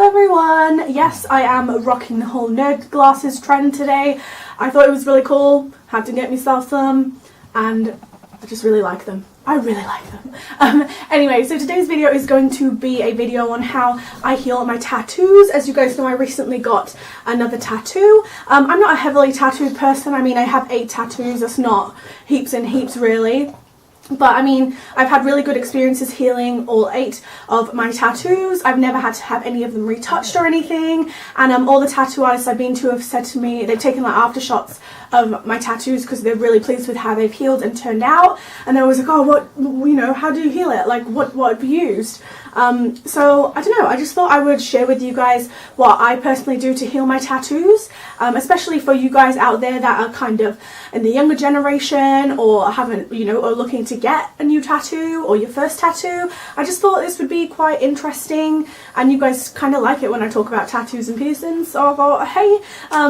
everyone! Yes, I am rocking the whole nerd glasses trend today. I thought it was really cool, had to get myself some, and I just really like them. I really like them. Anyway, so today's video is going to be a video on how I heal my tattoos. As you guys know, I recently got another tattoo. I'm not a heavily tattooed person. I mean, I have 8 tattoos. That's not heaps and heaps really. But I mean, I've had really good experiences healing all 8 of my tattoos. I've never had to have any of them retouched or anything. And all the tattoo artists I've been to have said to me, they've taken like after shots of my tattoos because they're really pleased with how they've healed and turned out. And they're always like, oh, what, you know, how do you heal it? Like, what have you used? So I don't know, I just thought I would share with you guys what I personally do to heal my tattoos, especially for you guys out there that are kind of in the younger generation or haven't, you know, or looking to get a new tattoo or your first tattoo. I just thought this would be quite interesting, and you guys kind of like it when I talk about tattoos and piercings, so I thought, hey,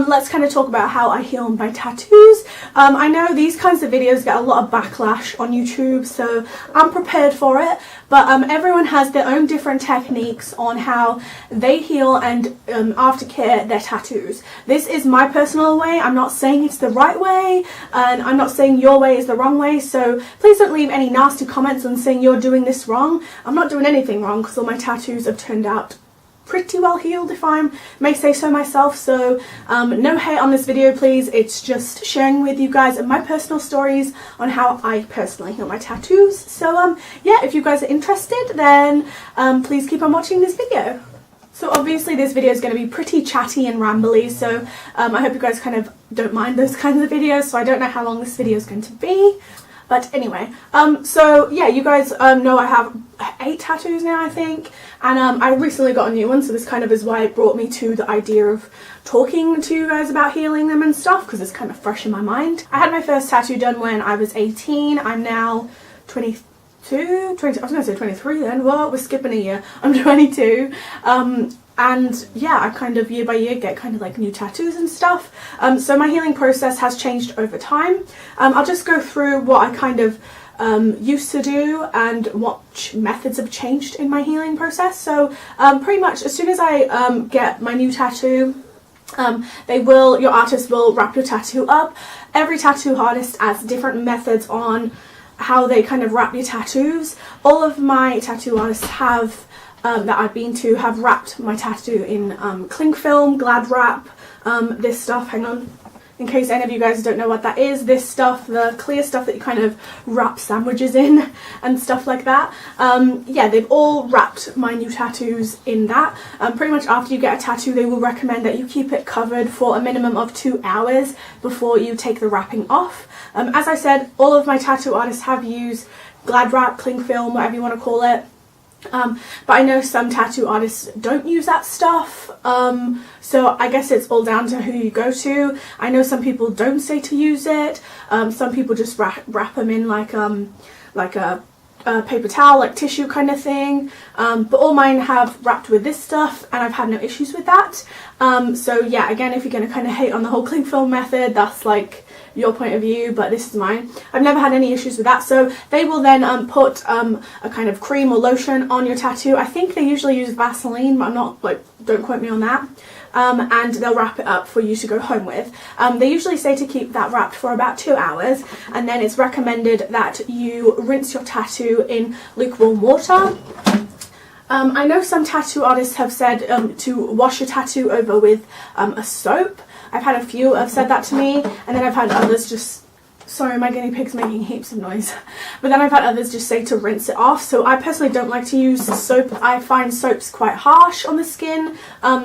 let's kind of talk about how I heal my tattoos. I know these kinds of videos get a lot of backlash on YouTube, so I'm prepared for it, but everyone has their own different techniques on how they heal and aftercare their tattoos. This is my personal way. I'm not saying it's the right way, and I'm not saying your way is the wrong way, so please don't leave any nasty comments on saying you're doing this wrong. I'm not doing anything wrong because all my tattoos have turned out pretty well healed, if I may say so myself. So no hate on this video, please. It's just sharing with you guys my personal stories on how I personally heal my tattoos. So yeah, if you guys are interested, then please keep on watching this video. So obviously this video is going to be pretty chatty and rambly, so I hope you guys kind of don't mind those kinds of videos. So I don't know how long this video is going to be. But anyway, so yeah, you guys know I have 8 tattoos now, I think, and I recently got a new one, so this kind of is why it brought me to the idea of talking to you guys about healing them and stuff, because it's kind of fresh in my mind. I had my first tattoo done when I was 18. I'm now 20, I was going to say 23 then, well, we're skipping a year. I'm 22. And yeah, I kind of year by year get kind of like new tattoos and stuff. So my healing process has changed over time. I'll just go through what I kind of used to do and what methods have changed in my healing process. So pretty much as soon as I get my new tattoo, your artist will wrap your tattoo up. Every tattoo artist has different methods on how they kind of wrap your tattoos. All of my tattoo artists have that I've been to have wrapped my tattoo in cling film, glad wrap, this stuff, hang on, in case any of you guys don't know what that is, this stuff, the clear stuff that you kind of wrap sandwiches in and stuff like that. Yeah, they've all wrapped my new tattoos in that. Pretty much after you get a tattoo, they will recommend that you keep it covered for a minimum of 2 hours before you take the wrapping off. As I said, all of my tattoo artists have used glad wrap, cling film, whatever you want to call it. But I know some tattoo artists don't use that stuff, so I guess it's all down to who you go to. I know some people don't say to use it. Some people just wrap them in like a paper towel, like tissue kind of thing, but all mine have wrapped with this stuff and I've had no issues with that. So yeah, again, if you're going to kind of hate on the whole cling film method, that's like your point of view, but this is mine. I've never had any issues with that. So they will then put a kind of cream or lotion on your tattoo. I think they usually use Vaseline, but I'm not, like, don't quote me on that. And they'll wrap it up for you to go home with. They usually say to keep that wrapped for about 2 hours, and then it's recommended that you rinse your tattoo in lukewarm water. I know some tattoo artists have said to wash your tattoo over with a soap. I've had a few have said that to me, and then I've had others just, sorry, my guinea pig's making heaps of noise, but then I've had others just say to rinse it off. So I personally don't like to use soap. I find soaps quite harsh on the skin,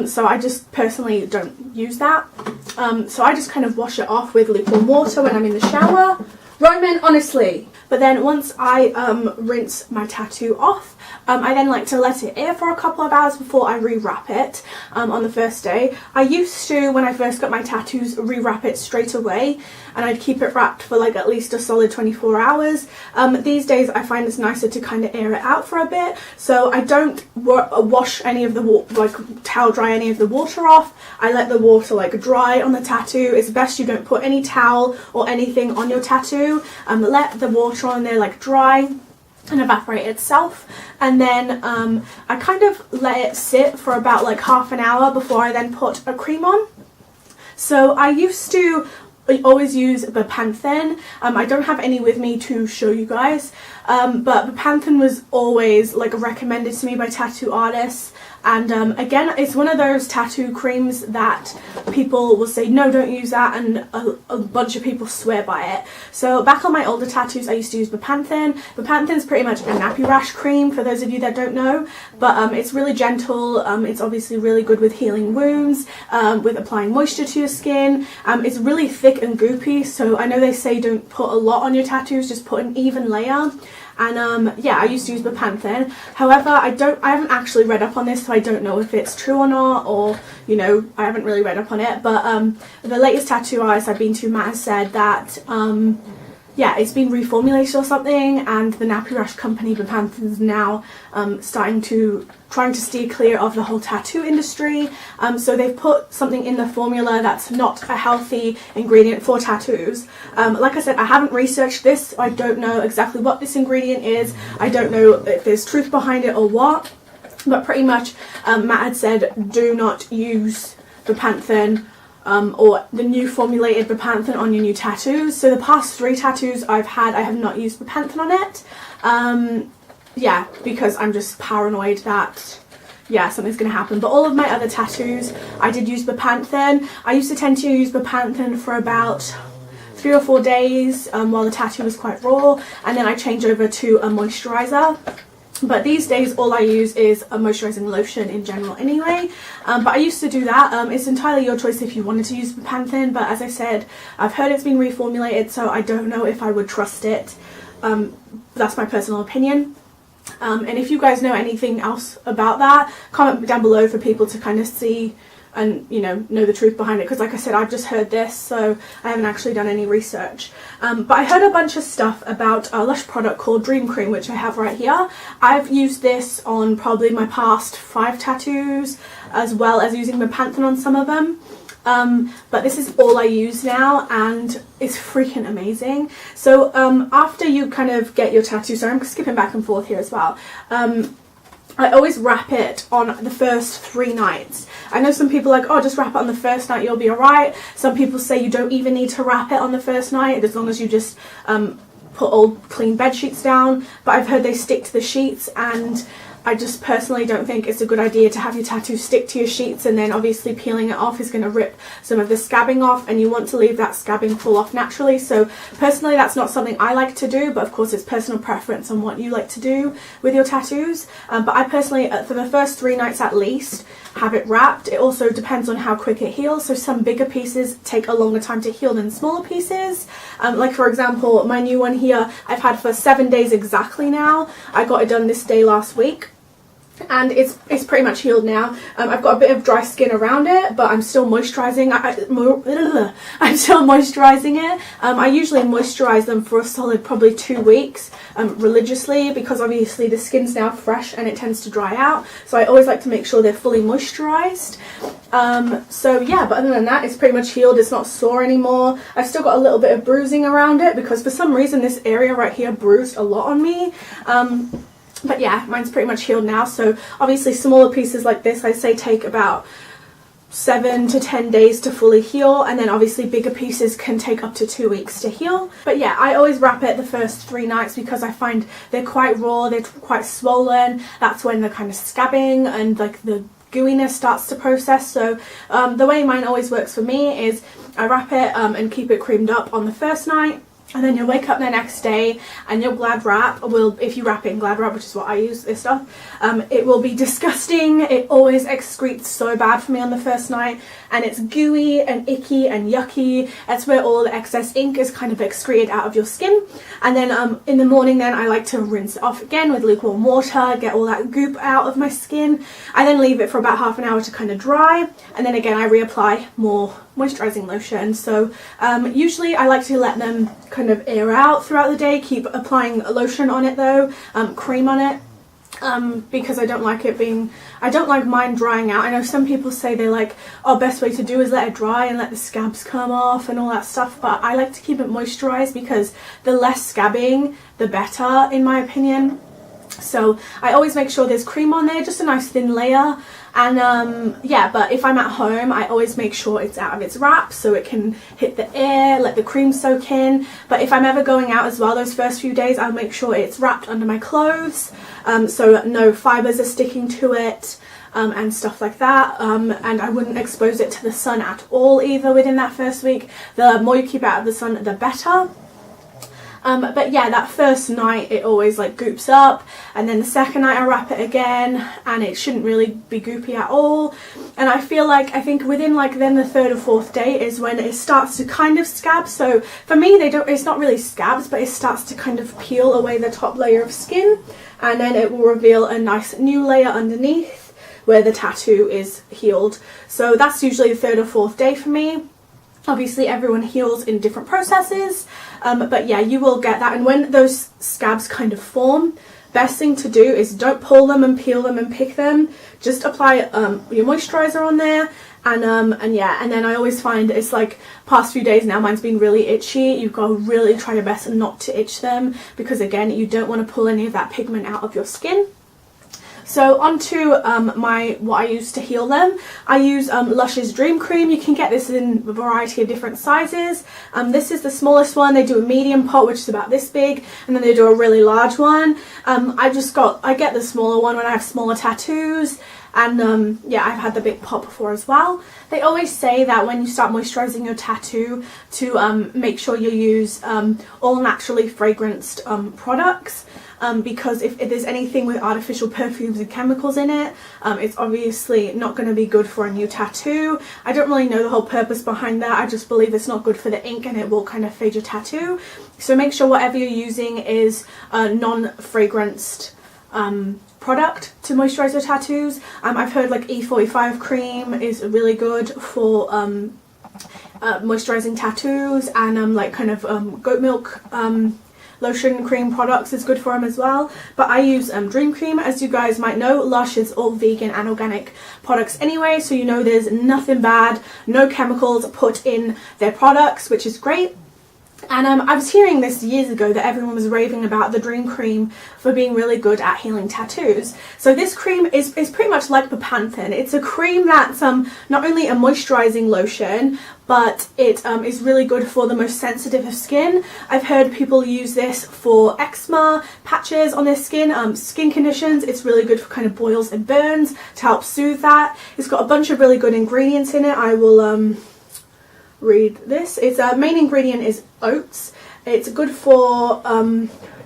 so I just personally don't use that. So I just kind of wash it off with lukewarm water when I'm in the shower. Roman, honestly. But then once I rinse my tattoo off, I then like to let it air for a couple of hours before I rewrap it on the first day. I used to, when I first got my tattoos, rewrap it straight away, and I'd keep it wrapped for like at least a solid 24 hours. These days I find it's nicer to kind of air it out for a bit, so I don't wash any of the like towel dry any of the water off. I let the water like dry on the tattoo. It's best you don't put any towel or anything on your tattoo. Let the water on there like dry. and evaporate itself, and then I kind of let it sit for about like half an hour before I then put a cream on. So I used to always use Bepanthen. I don't have any with me to show you guys, but Bepanthen was always like recommended to me by tattoo artists. And again, it's one of those tattoo creams that people will say, no, don't use that, and a bunch of people swear by it. So back on my older tattoos, I used to use Bepanthen. Bepanthen is pretty much a nappy rash cream, for those of you that don't know, but it's really gentle. It's obviously really good with healing wounds, with applying moisture to your skin. It's really thick and goopy, so I know they say don't put a lot on your tattoos, just put an even layer. And yeah, I used to use Bepanthen. However, I haven't actually read up on this, so I don't know if it's true or not, or, you know, I haven't really read up on it. But the latest tattoo artist I've been to, Matt, has said that yeah, it's been reformulated or something, and the nappy rash company Bepanthen is now trying to steer clear of the whole tattoo industry. So they've put something in the formula that's not a healthy ingredient for tattoos. Like I said, I haven't researched this, so I don't know exactly what this ingredient is. I don't know if there's truth behind it or what, but pretty much Matt had said do not use Bepanthen or the new formulated Bepanthen on your new tattoos. So the past 3 tattoos I've had, I have not used Bepanthen on it. Yeah, because I'm just paranoid that, yeah, something's going to happen. But all of my other tattoos, I did use Bepanthen. I used to tend to use Bepanthen for about 3 or 4 days while the tattoo was quite raw, and then I change over to a moisturizer. But these days all I use is a moisturizing lotion in general anyway. But I used to do that. It's entirely your choice if you wanted to use Bepanthen, but as I said, I've heard it's been reformulated, so I don't know if I would trust it. That's my personal opinion. And if you guys know anything else about that, comment down below for people to kind of see and, you know the truth behind it, because like I said, I've just heard this, so I haven't actually done any research. But I heard a bunch of stuff about a Lush product called Dream Cream, which I have right here. I've used this on probably my past 5 tattoos, as well as using Bepanthen on some of them. But this is all I use now, and it's freaking amazing. So after you kind of get your tattoo, sorry, I'm skipping back and forth here as well, I always wrap it on the first 3 nights. I know some people are like, oh, just wrap it on the first night, you'll be alright. Some people say you don't even need to wrap it on the first night, as long as you just put old clean bed sheets down. But I've heard they stick to the sheets, and I just personally don't think it's a good idea to have your tattoo stick to your sheets, and then obviously peeling it off is going to rip some of the scabbing off, and you want to leave that scabbing fall off naturally. So personally, that's not something I like to do, but of course it's personal preference on what you like to do with your tattoos. But I personally, for the first 3 nights at least, have it wrapped. It also depends on how quick it heals, so some bigger pieces take a longer time to heal than smaller pieces. Like for example, my new one here, I've had for 7 days exactly now. I got it done this day last week, and it's pretty much healed now. I've got a bit of dry skin around it, but I'm still moisturizing. I'm still moisturizing it. I usually moisturize them for a solid probably 2 weeks religiously, because obviously the skin's now fresh and it tends to dry out, so I always like to make sure they're fully moisturized. So yeah, but other than that, it's pretty much healed. It's not sore anymore. I've still got a little bit of bruising around it, because for some reason this area right here bruised a lot on me. But yeah, mine's pretty much healed now. So obviously smaller pieces like this, I say take about 7 to 10 days to fully heal, and then obviously bigger pieces can take up to 2 weeks to heal. But yeah, I always wrap it the first 3 nights, because I find they're quite raw, they're quite swollen. That's when the kind of scabbing and like the gooiness starts to process. So the way mine always works for me is I wrap it and keep it creamed up on the first night, and then you'll wake up the next day and your Glad wrap will, if you wrap it in Glad wrap, which is what I use, this stuff, it will be disgusting. It always excretes so bad for me on the first night, and it's gooey and icky and yucky. That's where all the excess ink is kind of excreted out of your skin. And then in the morning then I like to rinse it off again with lukewarm water, get all that goop out of my skin. I then leave it for about half an hour to kind of dry, and then again I reapply more moisturizing lotion. So usually I like to let them kind of air out throughout the day, keep applying lotion on it though, cream on it. because I don't like mine drying out. I know some people say they like, oh, best way to do is let it dry and let the scabs come off and all that stuff, but I like to keep it moisturized because the less scabbing the better, in my opinion. So I always make sure there's cream on there, just a nice thin layer. And yeah, but if I'm at home, I always make sure it's out of its wrap so it can hit the air, let the cream soak in. But if I'm ever going out as well, those first few days, I'll make sure it's wrapped under my clothes, so no fibers are sticking to it, and stuff like that. And I wouldn't expose it to the sun at all either within that first week. The more you keep it out of the sun, the better. But yeah, that first night it always like goops up, and then the second night I wrap it again and it shouldn't really be goopy at all. And I think within like then the third or fourth day is when it starts to kind of scab. So for me, it's not really scabs, but it starts to kind of peel away the top layer of skin, and then it will reveal a nice new layer underneath where the tattoo is healed. So that's usually the third or fourth day for me. Obviously everyone heals in different processes, but yeah, you will get that. And when those scabs kind of form, best thing to do is don't pull them and peel them and pick them. Just apply your moisturizer on there, and yeah, and then I always find it's like past few days now, mine's been really itchy. You've got to really try your best not to itch them, because again, you don't want to pull any of that pigment out of your skin. So onto what I use to heal them. I use Lush's Dream Cream. You can get this in a variety of different sizes. This is the smallest one. They do a medium pot, which is about this big, and then they do a really large one. I get the smaller one when I have smaller tattoos. And yeah, I've had the big pot before as well. They always say that when you start moisturizing your tattoo to make sure you use all naturally fragranced products, because if there's anything with artificial perfumes and chemicals in it, it's obviously not going to be good for a new tattoo. I don't really know the whole purpose behind that. I just believe it's not good for the ink and it will kind of fade your tattoo. So make sure whatever you're using is non-fragranced product to moisturize your tattoos. I've heard like E45 cream is really good for moisturizing tattoos, and like kind of goat milk lotion cream products is good for them as well. But I use Dream Cream. As you guys might know, Lush is all vegan and organic products anyway, so you know there's nothing bad, no chemicals put in their products, which is great. And I was hearing this years ago that everyone was raving about the Dream Cream for being really good at healing tattoos. So this cream is pretty much like the Panthen. It's a cream that's not only a moisturizing lotion, but it is really good for the most sensitive of skin. I've heard people use this for eczema, patches on their skin, skin conditions. It's really good for kind of boils and burns to help soothe that. It's got a bunch of really good ingredients in it. I will read this. Its main ingredient is oats. It's good for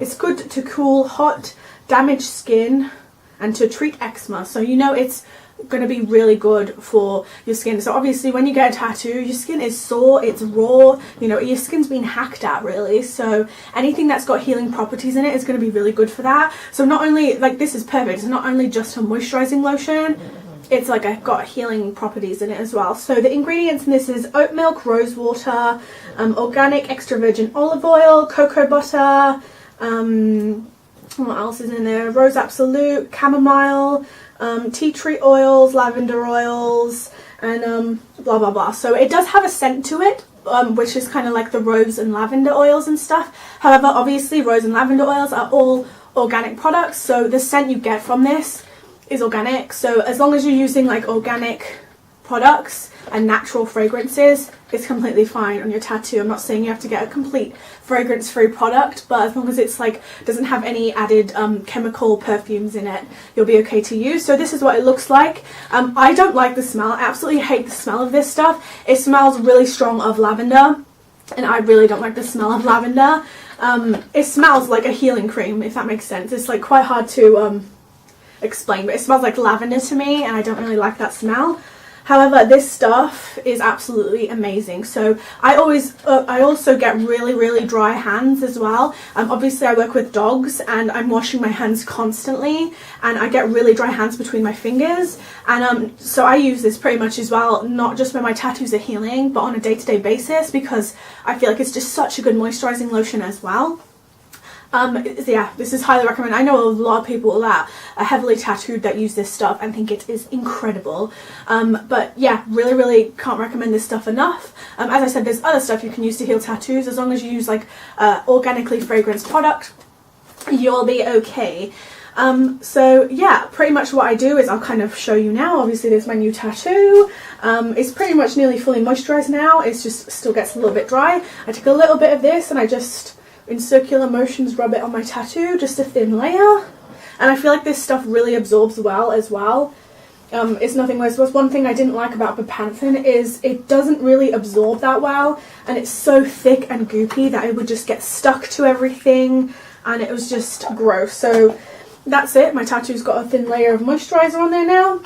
it's good to cool hot, damaged skin and to treat eczema. So you know it's going to be really good for your skin. So obviously when you get a tattoo, your skin is sore, it's raw, you know, your skin's been hacked at really. So anything that's got healing properties in it is going to be really good for that. So not only, like, this is perfect, it's not only just a moisturizing lotion, it's like got healing properties in it as well. So the ingredients in this is oat milk, rose water, organic extra virgin olive oil, cocoa butter, what else is in there? Rose absolute, chamomile, tea tree oils, lavender oils, and blah blah blah. So it does have a scent to it, which is kind of like the rose and lavender oils and stuff. However, obviously rose and lavender oils are all organic products, so the scent you get from this is organic. So as long as you're using like organic products and natural fragrances, it's completely fine on your tattoo. I'm not saying you have to get a complete fragrance-free product, but as long as it's like doesn't have any added chemical perfumes in it, you'll be okay to use. So this is what it looks like. I don't like the smell. I absolutely hate the smell of this stuff. It smells really strong of lavender, and I really don't like the smell of lavender. It smells like a healing cream, if that makes sense. It's like quite hard to explain, but it smells like lavender to me, and I don't really like that smell. However, this stuff is absolutely amazing. So I also get really dry hands as well. Obviously I work with dogs and I'm washing my hands constantly, and I get really dry hands between my fingers, and so I use this pretty much as well, not just when my tattoos are healing, but on a day-to-day basis, because I feel like it's just such a good moisturizing lotion as well. Yeah, this is highly recommended. I know a lot of people that are heavily tattooed that use this stuff and think it is incredible. But yeah, really can't recommend this stuff enough. As I said, there's other stuff you can use to heal tattoos. As long as you use like organically fragranced product, you'll be okay. So yeah, pretty much what I do is I'll kind of show you now. Obviously there's my new tattoo. It's pretty much nearly fully moisturized now. It's just still gets a little bit dry. I take a little bit of this and I just, in circular motions, rub it on my tattoo, just a thin layer. And I feel like this stuff really absorbs well as well. It's nothing worse. One thing I didn't like about Bepanthen is it doesn't really absorb that well, and it's so thick and goopy that it would just get stuck to everything, and it was just gross. So that's it. My tattoo's got a thin layer of moisturizer on there now,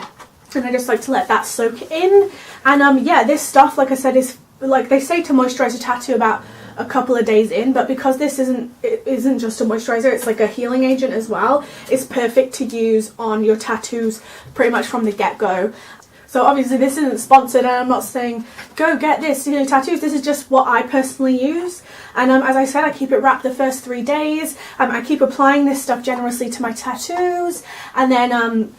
and I just like to let that soak in. And yeah, this stuff, like I said, is like they say to moisturize a tattoo about a couple of days in, but because this isn't just a moisturizer, it's like a healing agent as well. It's perfect to use on your tattoos pretty much from the get-go. So obviously this isn't sponsored, and I'm not saying go get this to heal your tattoos. This is just what I personally use. And as I said, I keep it wrapped the first 3 days. I keep applying this stuff generously to my tattoos, and then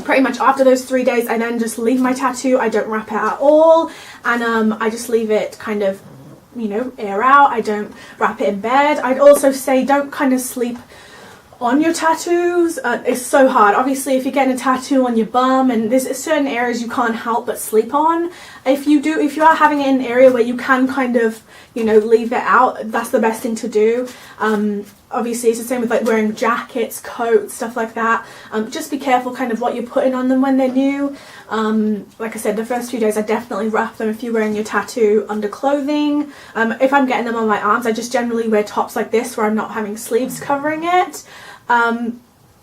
pretty much after those 3 days I then just leave my tattoo. I don't wrap it at all, and I just leave it kind of, you know, air out. I don't wrap it in bed. I'd also say don't kind of sleep on your tattoos. It's so hard. Obviously if you're getting a tattoo on your bum and there's certain areas you can't help but sleep on, if you are having it in an area where you can kind of, you know, leave it out, that's the best thing to do. Obviously it's the same with like wearing jackets, coats, stuff like that. Just be careful kind of what you're putting on them when they're new. Like I said, the first few days I definitely wrap them if you're wearing your tattoo under clothing. If I'm getting them on my arms, I just generally wear tops like this where I'm not having sleeves covering it.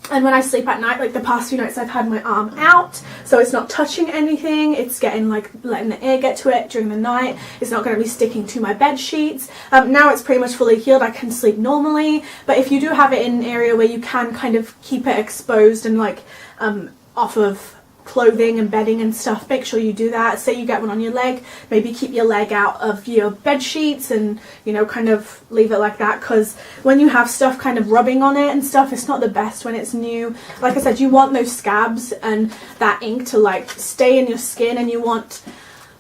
And when I sleep at night, like the past few nights I've had my arm out, so it's not touching anything. It's getting like letting the air get to it during the night. It's not going to be sticking to my bed sheets. Now it's pretty much fully healed. I can sleep normally. But if you do have it in an area where you can kind of keep it exposed and like off of clothing and bedding and stuff, make sure you do that. Say you get one on your leg, maybe keep your leg out of your bed sheets and, you know, kind of leave it like that, because when you have stuff kind of rubbing on it and stuff, it's not the best when it's new. Like I said, you want those scabs and that ink to like stay in your skin, and you want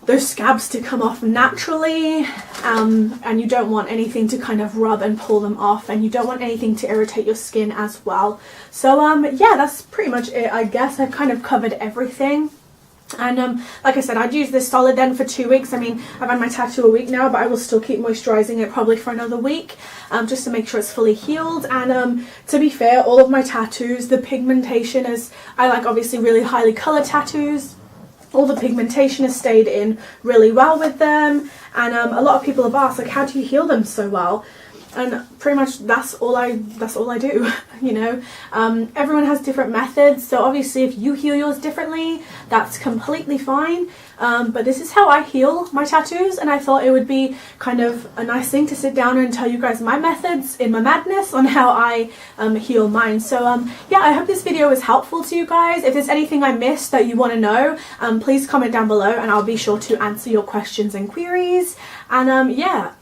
those scabs to come off naturally, and you don't want anything to kind of rub and pull them off, and you don't want anything to irritate your skin as well. So yeah, that's pretty much it. I guess I've kind of covered everything. And like I said, I'd use this solid then for 2 weeks. I mean, I've had my tattoo a week now, but I will still keep moisturizing it probably for another week, just to make sure it's fully healed. And to be fair, all of my tattoos, the pigmentation is, I like obviously really highly colored tattoos. All the pigmentation has stayed in really well with them, and a lot of people have asked like, how do you heal them so well? And pretty much that's all I do. You know, everyone has different methods, so obviously if you heal yours differently, that's completely fine. But this is how I heal my tattoos, and I thought it would be kind of a nice thing to sit down and tell you guys my methods in my madness on how I heal mine. So yeah, I hope this video was helpful to you guys. If there's anything I missed that you want to know, please comment down below and I'll be sure to answer your questions and queries. And yeah,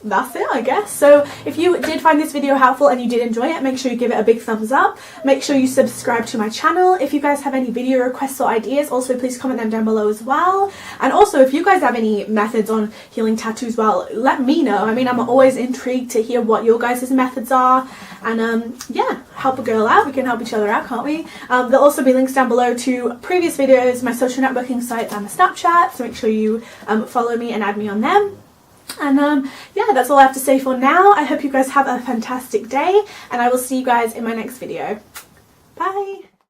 that's it, I guess. So if you did find this video helpful and you did enjoy it, make sure you give it a big thumbs up. Make sure you subscribe to my channel. If you guys have any video requests or ideas, also please comment them down below as well. And also if you guys have any methods on healing tattoos, well, let me know. I mean, I'm always intrigued to hear what your guys' methods are. And yeah, help a girl out. We can help each other out, can't we? There'll also be links down below to previous videos, my social networking sites and the Snapchat, so make sure you follow me and add me on them. And yeah, that's all I have to say for now. I hope you guys have a fantastic day, and I will see you guys in my next video. Bye!